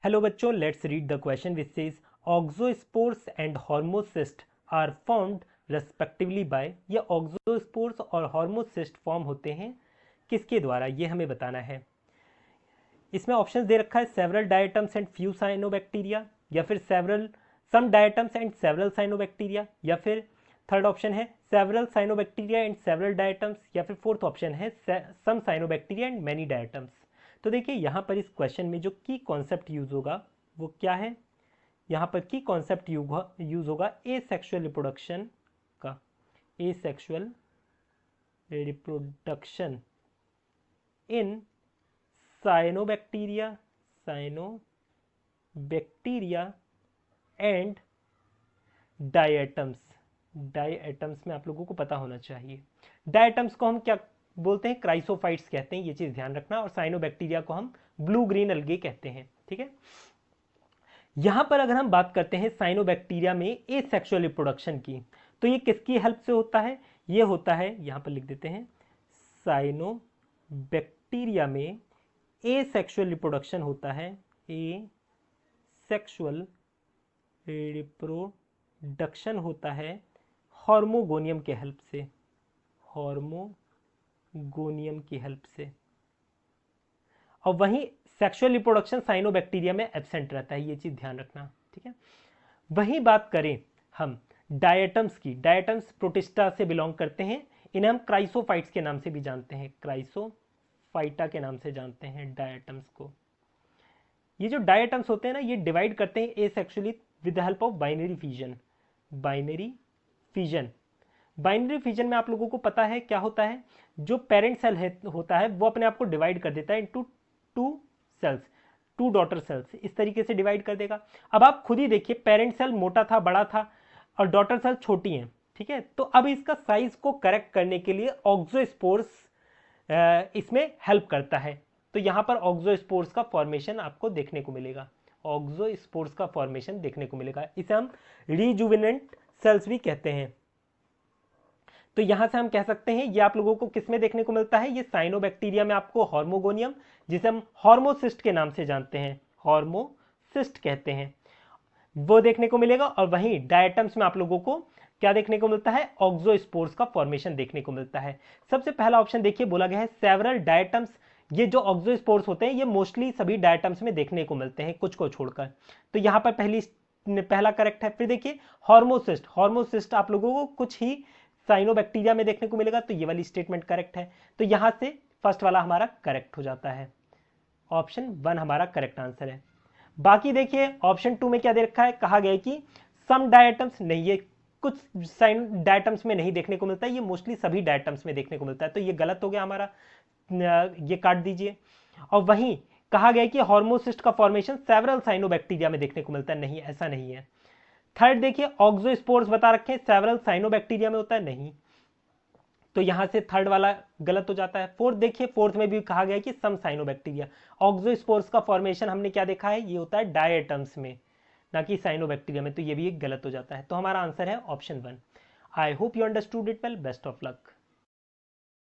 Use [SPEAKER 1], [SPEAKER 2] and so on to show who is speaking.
[SPEAKER 1] Hello बच्चों, let's read the question which says auxospores and hormocysts are formed respectively by. ये auxospores और हॉर्मोसिस्ट form होते हैं किसके द्वारा, ये हमें बताना है। इसमें ऑप्शन दे रखा है several diatoms and few cyanobacteria, या फिर several some diatoms and several cyanobacteria, या फिर थर्ड ऑप्शन है several cyanobacteria and several diatoms, या फिर फोर्थ ऑप्शन है some cyanobacteria and many diatoms. तो देखिए यहाँ पर इस क्वेश्चन में जो की कॉन्सेप्ट यूज होगा वो क्या है। यहाँ पर की कॉन्सेप्ट यूज होगा ए सेक्सुअल रिप्रोडक्शन का। ए sexual reproduction in cyanobacteria and diatoms. Diatoms में आप लोगों को पता होना चाहिए, डायटम्स को हम क्या बोलते हैं, क्राइसोफाइट्स कहते हैं, ये चीज ध्यान रखना। और साइनोबैक्टीरिया को हम ब्लू ग्रीन अलगे कहते हैं, ठीक है। यहां पर अगर हम बात करते हैं साइनोबैक्टीरिया में ए सेक्सुअल रिप्रोडक्शन की, तो ये किसकी हेल्प से होता है, ये होता है, यहां पर लिख देते हैं, साइनोबैक्टीरिया में ए सेक्सुअल रिप्रोडक्शन होता है, ए सेक्सुअल रिप्रोडक्शन होता है हार्मोगोनियम के हेल्प से, हार्मोगोनियम की हेल्प से। और वहीं सेक्सुअल रिप्रोडक्शन साइनोबैक्टीरिया में एब्सेंट रहता है, ये चीज ध्यान रखना, ठीक है। वहीं बात करें हम डायटम्स की, डायटम्स प्रोटिस्टा से बिलोंग करते हैं, इन्हें हम क्राइसोफाइट्स के नाम से भी जानते हैं, क्राइसोफाइटा के नाम से जानते हैं डायटम्स को। ये जो डायटम्स होते हैं ना, ये डिवाइड करते हैं asexually with the help of binary fission. Binary fission, binary fission में आप लोगों को पता है क्या होता है, जो पेरेंट सेल होता है वो अपने आप को डिवाइड कर देता है into two cells, two daughter cells, इस तरीके से डिवाइड कर देगा। अब आप खुद ही देखिए, पेरेंट सेल मोटा था, बड़ा था, और डॉटर सेल छोटी हैं, ठीक है। तो अब इसका साइज को करेक्ट करने के लिए ऑक्सोस्पोर्स इसमें हेल्प करता है। तो यहां पर ऑक्सोस्पोर्स का फॉर्मेशन आपको देखने को मिलेगा, ऑक्सोस्पोर्स का फॉर्मेशन देखने को मिलेगा। इसे हम रिजुविनेंट सेल्स भी कहते हैं। तो यहां से हम कह सकते हैं ये आप लोगों को किसमें देखने को मिलता है, ये साइनोबैक्टीरिया में आपको हार्मोगोनियम, जिसे हम हार्मोसिस्ट के नाम से जानते हैं, हार्मोसिस्ट कहते हैं, वो देखने को मिलेगा। और वहीं डायटम्स में आप लोगों को क्या देखने को मिलता है, ऑक्सोस्पोर्स का फॉर्मेशन देखने को मिलता है। सबसे पहला ऑप्शन देखिए, बोला गया है सेवरल डायटम्स। ये जो ऑक्सोस्पोर्स होते हैं ये मोस्टली सभी डायटम्स में देखने को मिलते हैं, कुछ को छोड़कर। तो यहां पर पहला करेक्ट है। फिर देखिए हार्मोसिस्ट, हार्मोसिस्ट आप लोगों को कुछ ही साइनोबैक्टीरिया में देखने को मिलेगा, तो ये वाली स्टेटमेंट करेक्ट है। तो यहां से फर्स्ट वाला हमारा करेक्ट हो जाता है, ऑप्शन 1 हमारा करेक्ट आंसर है। बाकी देखिए ऑप्शन 2 में क्या दे रखा है, कहा गया है कि सम डायटम्स, नहीं, ये कुछ साइन डायटम्स में नहीं देखने को मिलता है, ये मोस्टली सभी डायटम्स में देखने को मिलता है। तो ये गलत हो गया हमारा, ये काट दीजिए। और वहीं कहा गया कि हार्मोसिस्ट का फॉर्मेशन सेवरल साइनोबैक्टीरिया में देखने को मिलता है, नहीं, ऐसा नहीं है। थर्ड देखिए ऑक्सोस्पोर्स बता रखे हैं सेवरल साइनोबैक्टीरिया में होता है, नहीं, तो यहां से थर्ड वाला गलत हो जाता है। फोर्थ देखिए, फोर्थ में भी कहा गया है कि सम साइनोबैक्टीरिया, ऑक्सोस्पोर्स का फॉर्मेशन हमने क्या देखा है, ये होता है डायटम्स में, ना कि साइनोबैक्टीरिया में, तो ये भी एक गलत हो जाता है। तो हमारा आंसर है option 1। I hope you understood it well, best of luck.